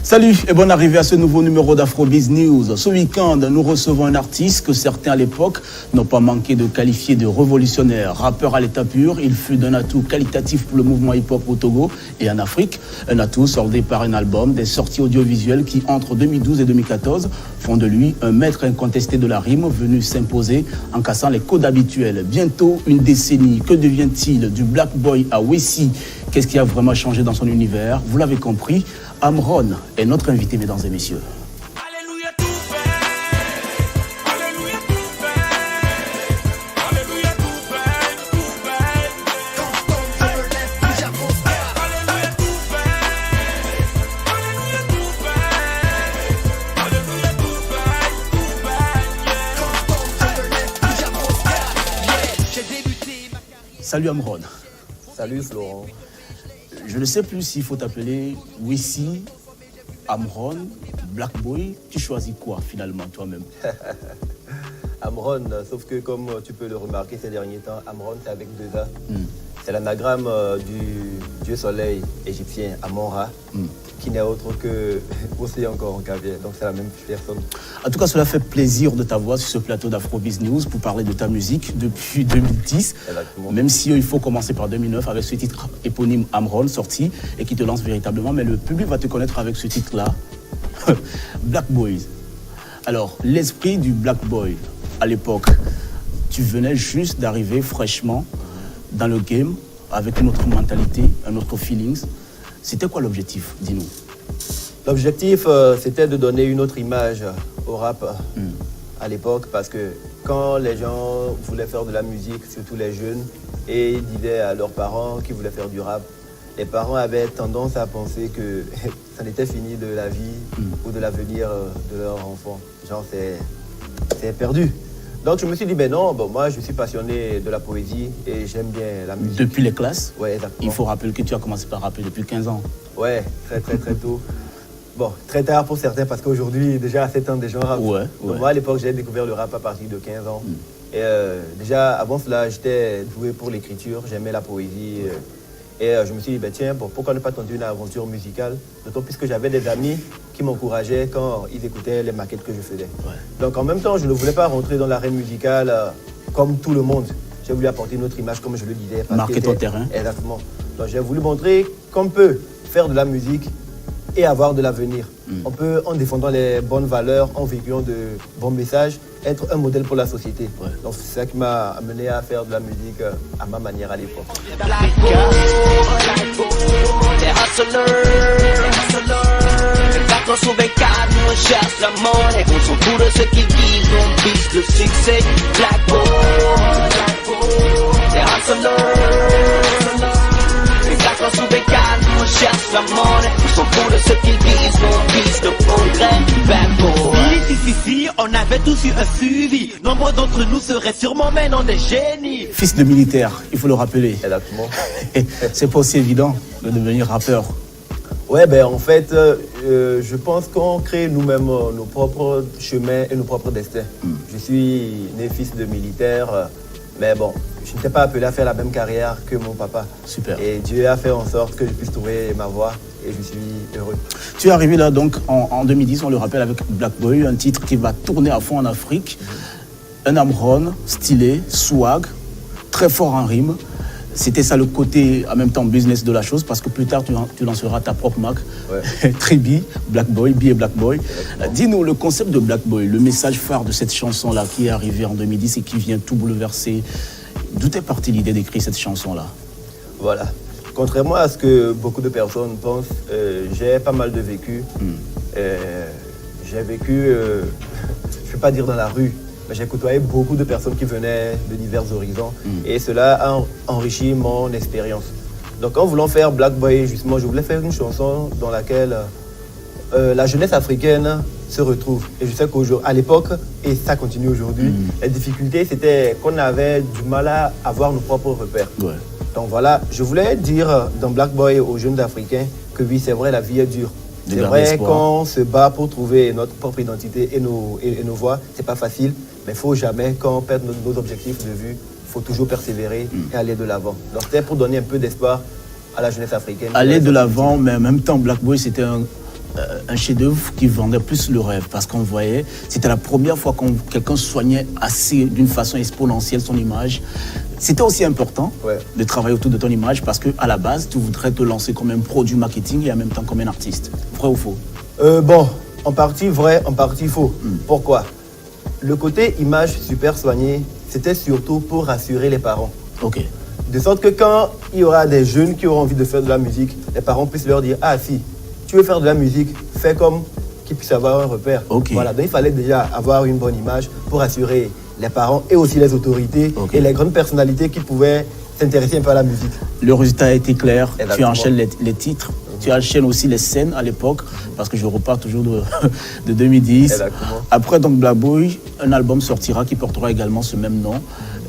Salut et bonne arrivée à ce nouveau numéro d'Afrobiz News. Ce week-end, nous recevons un artiste que certains à l'époque n'ont pas manqué de qualifier de révolutionnaire. Rappeur à l'état pur, il fut d'un atout qualitatif pour le mouvement hip-hop au Togo et en Afrique. Un atout soldé par un album, des sorties audiovisuelles qui, entre 2012 et 2014, font de lui un maître incontesté de la rime venu s'imposer en cassant les codes habituels. Bientôt une décennie, que devient-il du Black Boy à Wessi? Qu'est-ce qui a vraiment changé dans son univers? Vous l'avez compris, Amron est notre invité, mesdames et messieurs. Alléluia, tout fait. Alléluia, tout fait. Alléluia, tout fait. Tout fait. Quand je me lève, j'avance. Alléluia, tout fait. Alléluia, tout fait. Alléluia, tout fait. Tout fait. Quand je me lève, j'avance. J'ai débuté ma carrière. Salut Amron. Salut Florent. Je ne sais plus s'il faut t'appeler Wessi, Amron, Black Boy. Tu choisis quoi finalement toi-même? Amron, sauf que comme tu peux le remarquer ces derniers temps, Amron c'est avec deux A. C'est l'anagramme du dieu soleil égyptien Amon-Ra, qui n'est autre que aussi encore en caviar. Donc c'est la même personne. En tout cas, cela fait plaisir de t'avoir sur ce plateau d'Afrobiz News pour parler de ta musique depuis 2010. Exactement. Même si il faut commencer par 2009 avec ce titre éponyme Amron sorti et qui te lance véritablement. Mais le public va te connaître avec ce titre-là, Black Boys. Alors, l'esprit du Black Boy à l'époque, tu venais juste d'arriver fraîchement dans le game avec une autre mentalité, un autre feelings. C'était quoi l'objectif? Dis-nous. L'objectif c'était de donner une autre image au rap à l'époque, parce que quand les gens voulaient faire de la musique, surtout les jeunes, et disaient à leurs parents qu'ils voulaient faire du rap, les parents avaient tendance à penser que ça n'était fini de la vie ou de l'avenir de leur enfant. Genre c'est perdu. Donc je me suis dit, ben non, bon, moi je suis passionné de la poésie et j'aime bien la musique. Depuis les classes? Ouais, exactement. Il faut rappeler que tu as commencé par rapper depuis 15 ans. Ouais, très tôt. Bon, très tard pour certains, parce qu'aujourd'hui, déjà à 7 ans, des gens rappent. Ouais. Donc moi, à l'époque, j'ai découvert le rap à partir de 15 ans. Et déjà, avant cela, j'étais doué pour l'écriture, j'aimais la poésie. Et je me suis dit, ben, tiens, bon, pourquoi ne pas tenter une aventure musicale? D'autant plus que j'avais des amis qui m'encourageaient quand ils écoutaient les maquettes que je faisais. Ouais. Donc en même temps, je ne voulais pas rentrer dans l'arène musicale comme tout le monde. J'ai voulu apporter une autre image, comme je le disais. Marquer ton terrain. Exactement. Donc j'ai voulu montrer qu'on peut faire de la musique et avoir de l'avenir. On peut, en défendant les bonnes valeurs, en véhiculant de bons messages, être un modèle pour la société. Ouais. Donc c'est ça qui m'a amené à faire de la musique à ma manière à l'époque. Black boy, les hustlers, 24 sur 24, nous on cherche la monnaie. On s'en fout de ce qu'ils disent, on vise le succès. Black boy, les hustlers, 24 sur 24, nous on cherche la monnaie. On s'en fout de ce qu'ils disent, on vise le progrès. Black boy. Si, on avait tous eu un suivi. Nombre d'entre nous seraient sûrement maintenant des génies. Fils de militaire, il faut le rappeler. Exactement. C'est pas aussi évident de devenir rappeur. Ouais, ben en fait, je pense qu'on crée nous-mêmes nos propres chemins et nos propres destins. Je suis né fils de militaire, mais bon, je n'étais pas appelé à faire la même carrière que mon papa. Super. Et Dieu a fait en sorte que je puisse trouver ma voie et je suis heureux. Tu es arrivé là donc en 2010, on le rappelle, avec Black Boy, un titre qui va tourner à fond en Afrique. Un Amron stylé, swag, très fort en rime. C'était ça le côté en même temps business de la chose, parce que plus tard tu lanceras ta propre marque. Ouais. Tribi, Black Boy, B et Black Boy. Dis-nous le concept de Black Boy, le message phare de cette chanson-là qui est arrivée en 2010 et qui vient tout bouleverser. D'où est partie l'idée d'écrire cette chanson-là? Voilà. Contrairement à ce que beaucoup de personnes pensent, j'ai pas mal de vécu. J'ai vécu, je ne vais pas dire dans la rue, mais j'ai côtoyé beaucoup de personnes qui venaient de divers horizons. Et cela a enrichi mon expérience. Donc en voulant faire Black Boy, justement, je voulais faire une chanson dans laquelle la jeunesse africaine se retrouve. Et je sais qu'à l'époque, et ça continue aujourd'hui, la difficulté c'était qu'on avait du mal à avoir nos propres repères. Ouais. Donc voilà, je voulais dire dans Black Boy aux jeunes Africains que oui, c'est vrai, la vie est dure. C'est vrai qu'on se bat pour trouver notre propre identité et nos voies. C'est pas facile, mais il ne faut jamais, quand on perd nos objectifs de vue, il faut toujours persévérer et aller de l'avant. Donc c'était pour donner un peu d'espoir à la jeunesse africaine. Aller de l'avant, mais en même temps, Black Boy, c'était un chef-d'œuvre qui vendait plus le rêve parce qu'on voyait, c'était la première fois que quelqu'un soignait assez d'une façon exponentielle son image. C'était aussi important de travailler autour de ton image parce qu'à la base, tu voudrais te lancer comme un produit marketing et en même temps comme un artiste. Vrai ou faux? Bon, en partie vrai, en partie faux. Pourquoi? Le côté image super soignée, c'était surtout pour rassurer les parents. Ok. De sorte que quand il y aura des jeunes qui auront envie de faire de la musique, les parents puissent leur dire « Ah si, tu veux faire de la musique, fais comme qu'ils puissent avoir un repère. » Voilà, donc il fallait déjà avoir une bonne image pour assurer les parents et aussi les autorités et les grandes personnalités qui pouvaient s'intéresser un peu à la musique. Le résultat a été clair, Exactement. Tu enchaînes les titres, tu enchaînes aussi les scènes à l'époque, parce que je repars toujours de 2010. Exactement. Après donc Black Boy, un album sortira qui portera également ce même nom.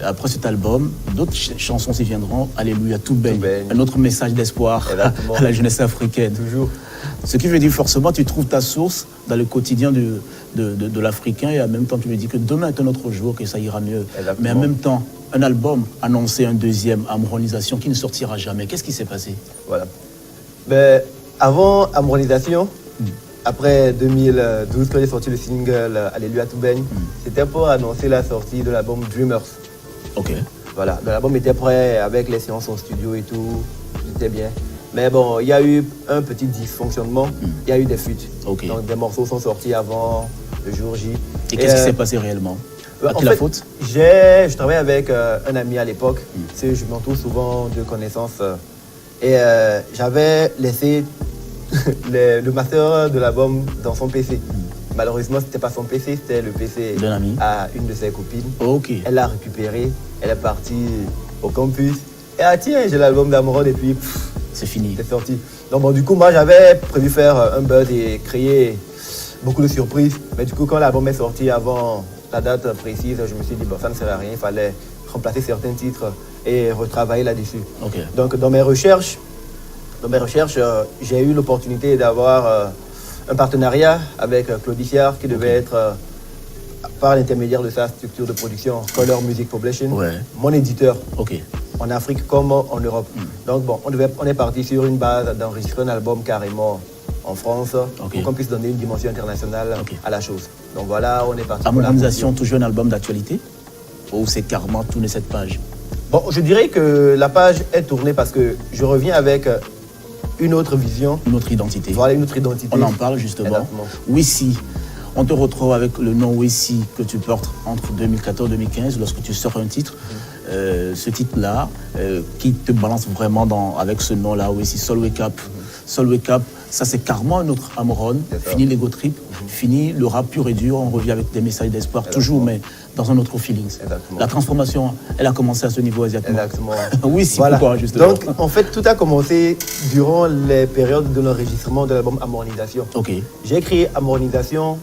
Après cet album, d'autres chansons s'y viendront. Alléluia, tout baigne. Un autre message d'espoir à la jeunesse africaine. Toujours. Ce qui veut dire forcément tu trouves ta source dans le quotidien de l'Africain et en même temps tu me dis que demain est un autre jour, que ça ira mieux. Exactement. Mais en même temps, un album annoncé un deuxième, Amouronisation, qui ne sortira jamais. Qu'est-ce qui s'est passé? Voilà. Mais avant Amouronisation, après 2012, quand j'ai sorti le single Alléluia tout baigne, c'était pour annoncer la sortie de l'album Dreamers. Ok. Voilà, l'album était prêt avec les séances en studio et tout, c'était bien. Mais bon, il y a eu un petit dysfonctionnement, il y a eu des fuites. Ok. Donc des morceaux sont sortis avant le jour J. Et qu'est-ce qui s'est passé réellement? À qui la faute? Je travaillais avec un ami à l'époque, je m'entoure souvent de connaissances. Et j'avais laissé le master de l'album dans son PC. Malheureusement, ce n'était pas son PC, c'était le PC d'un ami à une de ses copines. Ok. Elle l'a récupéré, elle est partie au campus. Et tiens, j'ai l'album d'Amouron et puis c'est fini. C'est sorti. Donc bon, du coup, moi j'avais prévu faire un buzz et créer beaucoup de surprises. Mais du coup, quand l'album est sorti avant la date précise, je me suis dit, bon, ça ne sert à rien, il fallait remplacer certains titres et retravailler là-dessus. Okay. Donc dans mes recherches, j'ai eu l'opportunité d'avoir un partenariat avec Claude Siard qui devait être, par l'intermédiaire de sa structure de production, Color Music Publishing, mon éditeur. En Afrique comme en Europe. Donc bon, on est parti sur une base d'enregistrer un album carrément en France pour qu'on puisse donner une dimension internationale à la chose. Donc voilà, on est parti. Amouronisation, toujours un album d'actualité? Ou c'est carrément tourné cette page? Bon, je dirais que la page est tournée parce que je reviens avec une autre vision. Une autre identité. Voilà, une autre identité. On en parle justement. Wessi. On te retrouve avec le nom Wessi que tu portes entre 2014 et 2015 lorsque tu sors un titre. Ce titre-là, qui te balance vraiment avec ce nom-là, Wessi, Soul Wake Up. Soul Wake Up, ça c'est carrément un autre Amouron. Fini l'ego trip, fini le rap pur et dur, on revient avec des messages d'espoir, toujours, mais dans un autre feeling. La transformation, elle a commencé à ce niveau exactement. Oui, si, voilà. Pourquoi justement? Donc, en fait, tout a commencé durant les périodes de l'enregistrement de l'album Amouronisation. J'ai créé Amouronisation,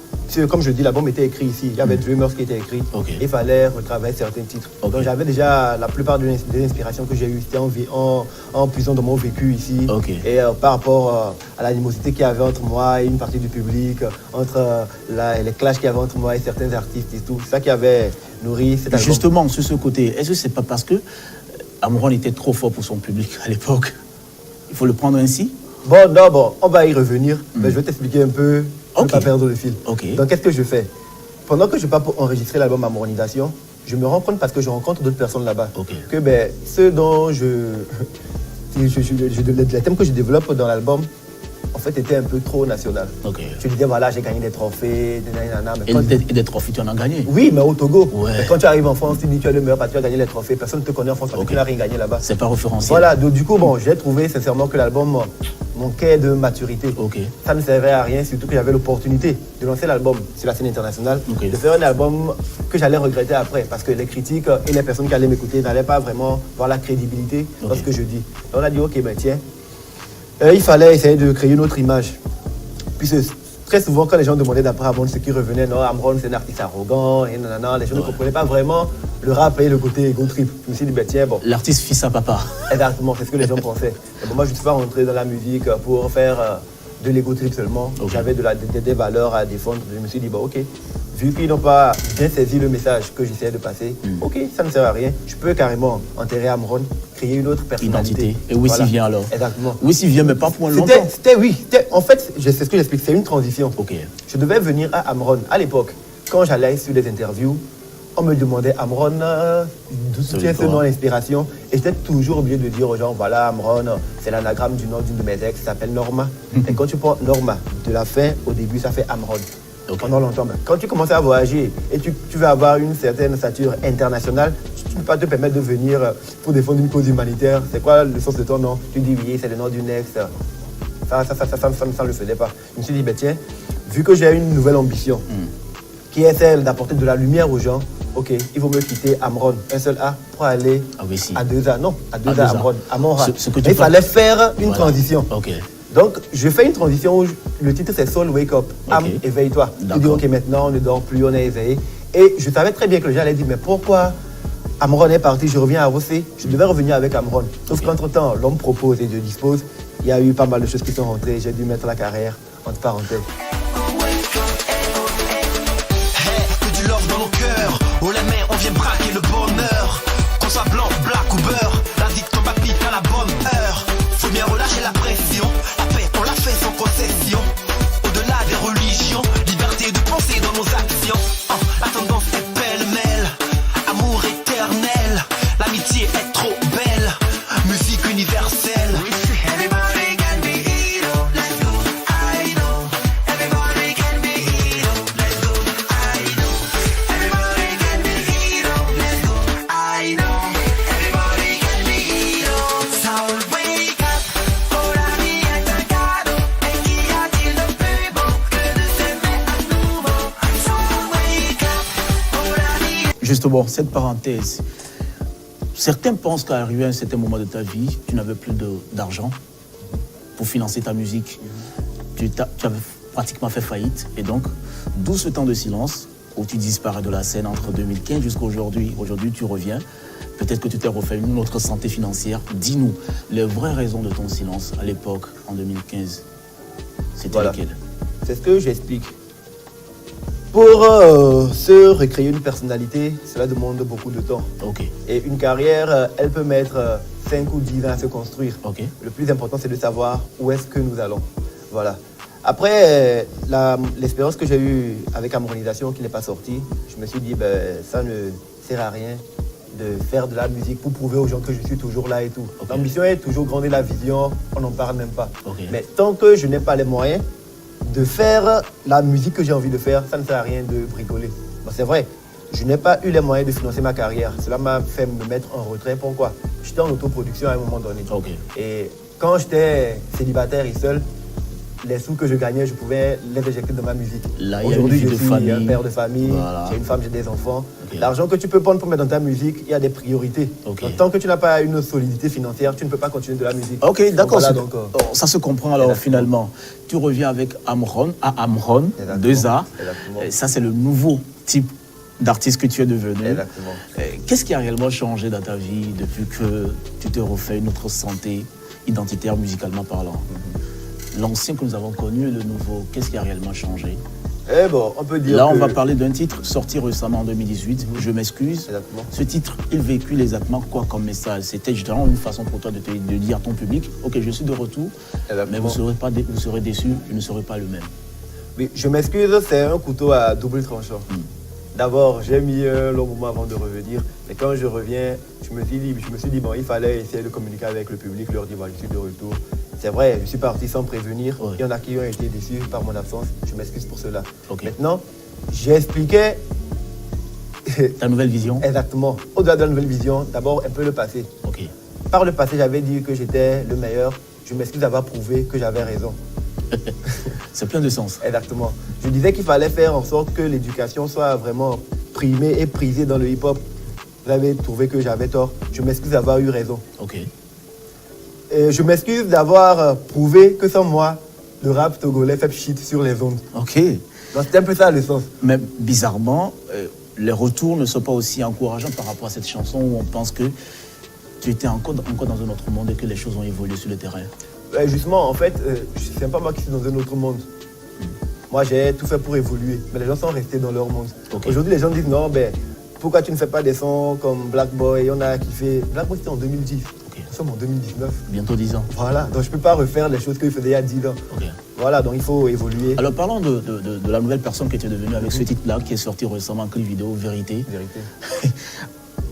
comme je dis, l'album était écrit ici. Il y avait Dreamers qui était écrit. Il fallait retravailler certains titres. Donc, j'avais déjà la plupart des inspirations que j'ai eues, c'était en puisant dans mon vécu ici. Et par rapport à l'animosité qu'il y avait entre moi et une partie du public, entre les clashs qu'il y avait entre moi et certains artistes et tout. C'est ça qui avait nourri cet album. Justement, sur ce côté, est-ce que c'est pas parce que Amouron était trop fort pour son public à l'époque? Il faut le prendre ainsi? Bon, on va y revenir. Mais je vais t'expliquer un peu, pour ne pas perdre le fil. Donc, qu'est-ce que je fais? Pendant que je pars pour enregistrer l'album Amouronisation, je me rends compte parce que je rencontre d'autres personnes là-bas. Que ceux dont les thèmes que je développe dans l'album, en fait, étaient un peu trop national. Je disais, voilà, j'ai gagné des trophées, et des trophées, tu en as gagné? Oui, mais au Togo. Mais quand tu arrives en France, tu dis, tu es le meilleur parce que tu as gagné les trophées. Personne ne te connaît en France parce que tu n'as rien gagné là-bas. C'est pas référentiel. Voilà, donc du coup, j'ai trouvé sincèrement que l'album manquait de maturité. Ça ne servait à rien, surtout que j'avais l'opportunité de lancer l'album sur la scène internationale, de faire un album que j'allais regretter après, parce que les critiques et les personnes qui allaient m'écouter n'allaient pas vraiment voir la crédibilité dans ce que je dis. Donc on a dit, ok, tiens, il fallait essayer de créer une autre image. Puis très souvent, quand les gens demandaient d'après Amouron, ce qui revenait, non, Amouron c'est un artiste arrogant, et nanana, les gens ne comprenaient pas vraiment le rap et le côté ego trip. Je me suis dit, tiens, bon. L'artiste fils à papa. Exactement, c'est ce que les gens pensaient. Et moi, je ne suis pas rentré dans la musique pour faire de l'ego trip seulement. J'avais des valeurs à défendre. Je me suis dit, ok, vu qu'ils n'ont pas bien saisi le message que j'essayais de passer, ok, ça ne sert à rien. Je peux carrément enterrer Amron, créer une autre personnalité. Identité. Et où est-ce qu'il vient alors? Exactement. Où est-ce qu'il vient, mais pas pour longtemps. En fait, c'est ce que j'explique, c'est une transition. Ok. Je devais venir à Amron. À l'époque, quand j'allais sur les interviews, on me demandait Amron, d'où tu tiens ce nom d'inspiration. Et j'étais toujours obligé de dire aux gens, voilà, Amron, c'est l'anagramme du nom d'une de mes ex, qui s'appelle Norma. Et quand tu prends Norma, de la fin au début, ça fait Amron. Pendant longtemps. Quand tu commences à voyager et tu veux avoir une certaine stature internationale, tu ne peux pas te permettre de venir pour défendre une cause humanitaire. C'est quoi le sens de ton nom? Tu dis oui, c'est le nom d'une ex. Ça ne le faisait pas. Je me suis dit, ben tiens, vu que j'ai une nouvelle ambition, qui est celle d'apporter de la lumière aux gens, ok, il vaut mieux quitter Amron, un seul A, pour aller à 2A. Non, à 2A, Amron, Amon-Ra. Il fallait faire une transition. Ok. Donc, je fais une transition où le titre c'est Soul Wake Up, âme, éveille-toi. Je dis, ok, maintenant on ne dort plus, on est éveillé. Et je savais très bien que les gens allaient dire, mais pourquoi Amron est parti, je reviens à Rossé, je devais revenir avec Amron. Sauf qu'entre-temps, l'homme propose et Dieu dispose. Il y a eu pas mal de choses qui sont rentrées, j'ai dû mettre la carrière entre parenthèses. Que du love dans nos cœurs, haut les mains, on vient braquer le bonheur. Qu'on soit blanc, black ou beurre, la vie tombe à pique à la bonne heure. Faut bien relâcher la pression, la paix on la fait sans concession. Au-delà des religions, liberté de penser dans nos actions. La tendance est pêle-mêle, amour éternel, l'amitié est trop belle, musique universelle. Everybody can be hero, let's go, I know. Everybody can be hero, let's go, I know. Everybody can be hero, let's go, I know. Everybody can be hero. Soul wake up, pour la vie est un cadeau. Et qu'y a-t-il de plus beau que de s'aimer à nouveau? Soul wake up, pour la vie. Justement, cette parenthèse, certains pensent qu'à arriver à un certain moment de ta vie, tu n'avais plus d'argent pour financer ta musique. Tu avais pratiquement fait faillite. Et donc, d'où ce temps de silence où tu disparais de la scène entre 2015 jusqu'à aujourd'hui. Aujourd'hui, tu reviens. Peut-être que tu t'es refait une autre santé financière. Dis-nous les vraies raisons de ton silence à l'époque, en 2015. C'était lesquelles? C'est ce que j'explique. Pour se recréer une personnalité, cela demande beaucoup de temps. Ok. Et une carrière, elle peut mettre 5 ou 10 ans à se construire. Ok. Le plus important, c'est de savoir où est-ce que nous allons. Voilà. Après, l'expérience que j'ai eue avec Amronisation qui n'est pas sortie, je me suis dit, ben, ça ne sert à rien de faire de la musique pour prouver aux gens que je suis toujours là et tout. Ok. L'ambition est toujours grande et la vision, on n'en parle même pas. Ok. Mais tant que je n'ai pas les moyens de faire la musique que j'ai envie de faire, ça ne sert à rien de bricoler. Bon, c'est vrai, je n'ai pas eu les moyens de financer ma carrière. Cela m'a fait me mettre en retrait. Pourquoi? J'étais en autoproduction à un moment donné. Ok. Et quand j'étais célibataire et seul, les sous que je gagnais, je pouvais les injecter dans ma musique. Là, il y a aujourd'hui, une vie je de suis famille. un père de famille, Voilà. j'ai une femme, j'ai des enfants. Ok. L'argent que tu peux prendre pour mettre dans ta musique, il y a des priorités. Ok. Donc, tant que tu n'as pas une solidité financière, tu ne peux pas continuer de la musique. Ok, Donc, d'accord. voilà, Ça se comprend alors Exactement. finalement. Tu reviens avec Amron, Exactement. 2A. Exactement. Et ça, c'est le nouveau type d'artiste que tu es devenu. Exactement. Qu'est-ce qui a réellement changé dans ta vie depuis que tu te refais une autre santé identitaire musicalement parlant? L'ancien que nous avons connu et le nouveau, qu'est-ce qui a réellement changé? Eh bon, on peut dire Là, que... on va parler d'un titre sorti récemment en 2018, Je m'excuse. Exactement. Ce titre, il véhicule exactement quoi comme message? C'était justement une façon pour toi de dire à ton public, ok, je suis de retour, Exactement. mais vous serez déçus, je ne serai pas le même. Oui, je m'excuse, c'est un couteau à double tranchant. D'abord, j'ai mis un long moment avant de revenir, mais quand je reviens, je me suis dit bon, il fallait essayer de communiquer avec le public, leur dire, voilà, je suis de retour. C'est vrai, je suis parti sans prévenir. Ouais. Il y en a qui ont été déçus par mon absence. Je m'excuse pour cela. Ok. Maintenant, j'ai expliqué Ta nouvelle vision? exactement, au-delà de la nouvelle vision, d'abord un peu le passé. Ok. Par le passé, j'avais dit que j'étais le meilleur. Je m'excuse d'avoir prouvé que j'avais raison. C'est plein de sens. Exactement. Je disais qu'il fallait faire en sorte que l'éducation soit vraiment primée et prisée dans le hip-hop. Vous avez trouvé que j'avais tort. Je m'excuse d'avoir eu raison. Ok. Et je m'excuse d'avoir prouvé que sans moi, le rap togolais fait shit sur les ondes. Ok. Donc c'était un peu ça le sens. Mais bizarrement, les retours ne sont pas aussi encourageants par rapport à cette chanson où on pense que tu étais encore dans un autre monde et que les choses ont évolué sur le terrain. Justement, en fait, c'est pas moi qui suis dans un autre monde. Moi, j'ai tout fait pour évoluer, mais les gens sont restés dans leur monde. Ok. Aujourd'hui, les gens disent non, ben, pourquoi tu ne fais pas des sons comme Black Boy? Il y en a qui fait. Black Boy, c'était en 2010. Ok. Nous sommes en 2019. Bientôt 10 ans. Voilà, donc je ne peux pas refaire les choses qu'il faisait il y a 10 ans. Ok. Voilà, donc il faut évoluer. Alors parlons de la nouvelle personne que tu es devenue avec ce titre-là qui est sorti récemment en clip vidéo, Vérité. Vérité.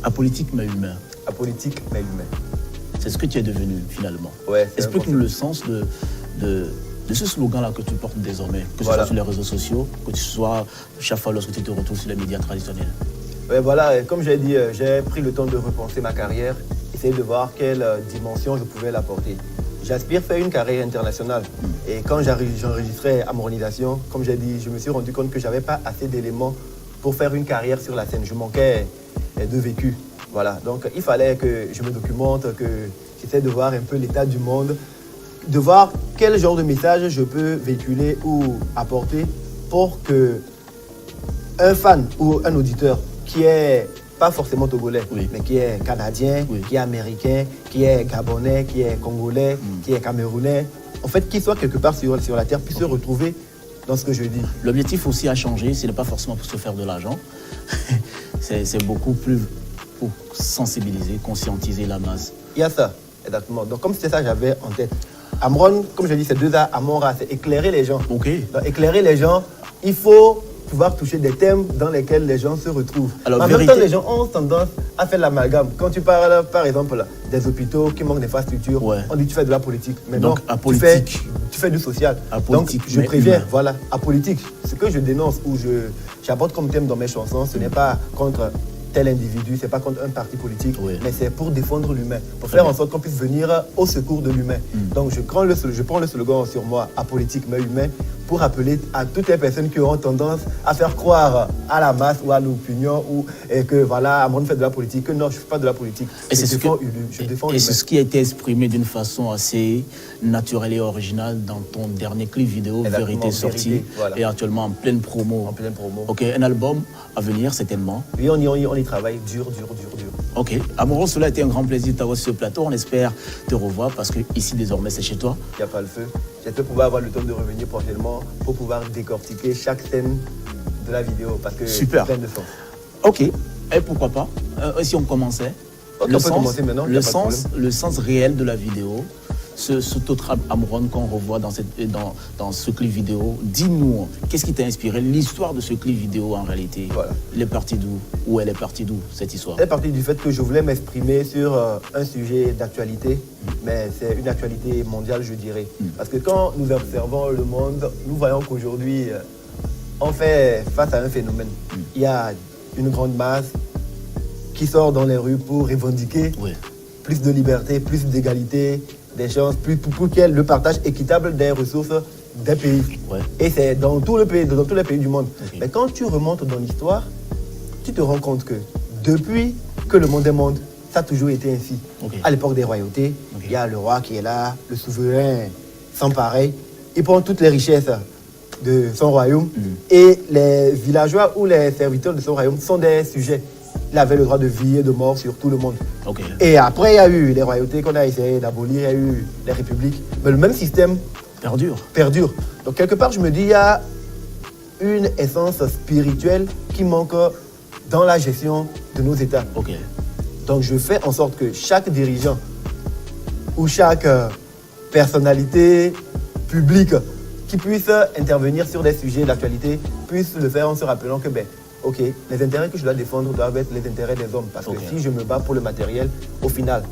Apolitique mais humain. Apolitique, mais humain. C'est ce que tu es devenu finalement. Ouais, c'est Explique-nous le sens de ce slogan-là que tu portes désormais, que ce Voilà. soit sur les réseaux sociaux, que ce soit chaque fois lorsque tu te retrouves sur les médias traditionnels. Ouais, voilà, et comme j'ai dit, j'ai pris le temps de repenser ma carrière, essayer de voir quelle dimension je pouvais l'apporter. J'aspire faire une carrière internationale. Et quand j'enregistrais Amronisation, comme j'ai dit, je me suis rendu compte que je n'avais pas assez d'éléments pour faire une carrière sur la scène. Je manquais de vécu. Voilà, donc il fallait que je me documente, que j'essaie de voir un peu l'état du monde, de voir quel genre de message je peux véhiculer ou apporter pour que un fan ou un auditeur qui est pas forcément togolais, Oui. mais qui est canadien, Oui. qui est américain, qui est gabonais, qui est congolais, qui est camerounais, en fait, qui soit quelque part sur la terre, puisse se retrouver dans ce que je dis. L'objectif aussi a changé, ce n'est pas forcément pour se faire de l'argent, c'est beaucoup plus pour sensibiliser, conscientiser la masse. Il y a ça, exactement. Donc, comme c'était ça, j'avais en tête. Amron, comme je dis, c'est deux A, Amora, c'est éclairer les gens. Ok. Donc, éclairer les gens, il faut pouvoir toucher des thèmes dans lesquels les gens se retrouvent. Alors, Mais en même vérité- temps, les gens ont tendance à faire l'amalgame. Quand tu parles, par exemple, des hôpitaux qui manquent d'infrastructures, Ouais. on dit tu fais de la politique. Mais Donc, non, apolitique. tu fais du social. Apolitique, Donc, je mais préviens, humain. voilà, apolitique. Ce que je dénonce ou j'apporte comme thème dans mes chansons, ce n'est pas contre tel individu, c'est pas contre un parti politique, Oui. mais c'est pour défendre l'humain, pour Très faire bien. en sorte qu'on puisse venir au secours de l'humain. Donc je prends le slogan sur moi, apolitique mais humain, pour appeler à toutes les personnes qui ont tendance à faire croire à la masse ou à l'opinion et que voilà, Amron fait de la politique, que non, je ne fais pas de la politique. Et je c'est ce défends, que- je défends Et c'est l'humain. ce qui a été exprimé d'une façon assez naturelle et originale dans ton dernier clip vidéo, Exactement, Vérité, sorti, Vérité, voilà. et actuellement en pleine promo. En pleine promo. Ok, un album à venir certainement. Oui, on y travaille dur. Ok, Amoureuse, cela a été un grand plaisir de t'avoir sur ce plateau. On espère te revoir parce que ici désormais c'est chez toi. Il n'y a pas le feu. J'espère pouvoir avoir le temps de revenir prochainement pour pouvoir décortiquer chaque scène de la vidéo parce que Super. c'est plein de sens. Ok, et pourquoi pas si on commençait Ok, on peut commencer maintenant, y a pas de le sens réel de la vidéo, cet autre Amron qu'on revoit dans ce clip vidéo, dis-nous, qu'est-ce qui t'a inspiré l'histoire de ce clip vidéo en réalité? Voilà. Il est parti d'où? Ou elle est partie d'où cette histoire? C'est parti du fait que je voulais m'exprimer sur un sujet d'actualité, mais c'est une actualité mondiale, je dirais. Parce que quand nous observons le monde, nous voyons qu'aujourd'hui, on fait face à un phénomène. Il y a une grande masse qui sort dans les rues pour revendiquer Oui. plus de liberté, plus d'égalité, des chances, pour qu'il y ait le partage équitable des ressources des pays. Ouais. Et c'est dans tous les pays du monde. Ok. Mais quand tu remontes dans l'histoire, tu te rends compte que depuis que le monde est monde, ça a toujours été ainsi. Ok. À l'époque des royautés, Ok. il y a le roi qui est là, le souverain sans pareil. Il prend toutes les richesses de son royaume et les villageois ou les serviteurs de son royaume sont des sujets. Il avait le droit de vie et de mort sur tout le monde. Ok. Et après, il y a eu les royautés qu'on a essayé d'abolir, il y a eu les républiques. Mais le même système Perdure. perdure. Donc quelque part, je me dis, il y a une essence spirituelle qui manque dans la gestion de nos États. Ok. Donc je fais en sorte que chaque dirigeant ou chaque personnalité publique qui puisse intervenir sur des sujets d'actualité puisse le faire en se rappelant que, ben, ok, les intérêts que je dois défendre doivent être les intérêts des hommes. Parce Ok. que si je me bats pour le matériel, au final,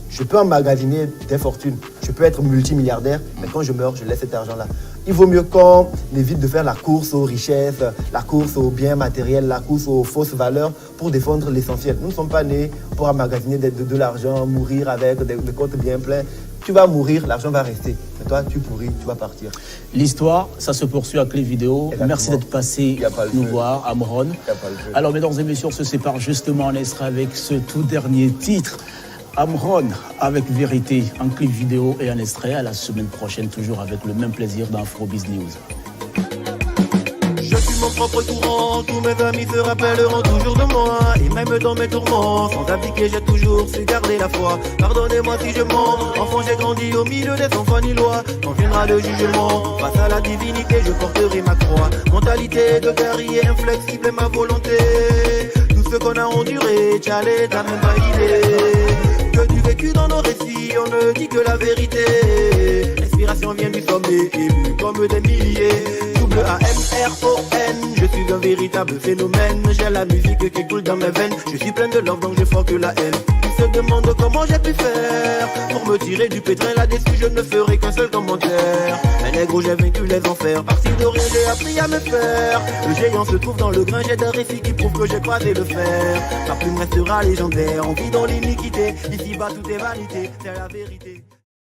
je peux emmagasiner des fortunes, je peux être multimilliardaire, mais quand je meurs, je laisse cet argent-là. Il vaut mieux qu'on évite de faire la course aux richesses, la course aux biens matériels, la course aux fausses valeurs pour défendre l'essentiel. Nous ne sommes pas nés pour emmagasiner de l'argent, mourir avec des comptes bien pleins. Tu vas mourir, l'argent va rester. Mais toi, tu pourris, tu vas partir. L'histoire, ça se poursuit à clip vidéo. Exactement. Merci d'être passé Y a pas le nous feu. voir, Amron. Y a pas le feu. Alors, mesdames et messieurs, on se sépare justement en extrait avec ce tout dernier titre. Amron avec Vérité en clip vidéo et en extrait. À la semaine prochaine, toujours avec le même plaisir dans Afrobiz News. Je suis mon propre courant. Tous mes amis se rappelleront toujours de moi. Et même dans mes tourments, sans abdiquer, j'ai toujours su garder la foi. Pardonnez-moi si je mens. Enfant, j'ai grandi au milieu des enfants nilois. Quand viendra le jugement, face à la divinité, je porterai ma croix. Mentalité de guerrier inflexible est ma volonté. Tout ce qu'on a enduré, Tchalé, t'as même pas idée. Que du vécu dans nos récits, on ne dit que la vérité. L'inspiration vient du sommet, ému comme des milliers. Double A-M-R-O-N, je suis un véritable phénomène. J'ai la musique qui coule dans mes veines. Je suis plein de love donc je fais que la haine. Ils se demandent comment j'ai pu faire pour me tirer du pétrin là-dessus, je ne ferai qu'un seul commentaire. Mais négro, j'ai vaincu les enfers. Parti de rien, j'ai appris à me faire. Le géant se trouve dans le grain, j'ai des récits qui prouvent que j'ai croisé le fer. Ma plume restera légendaire, on vit dans l'iniquité. Ici-bas, tout est vanité, c'est la vérité.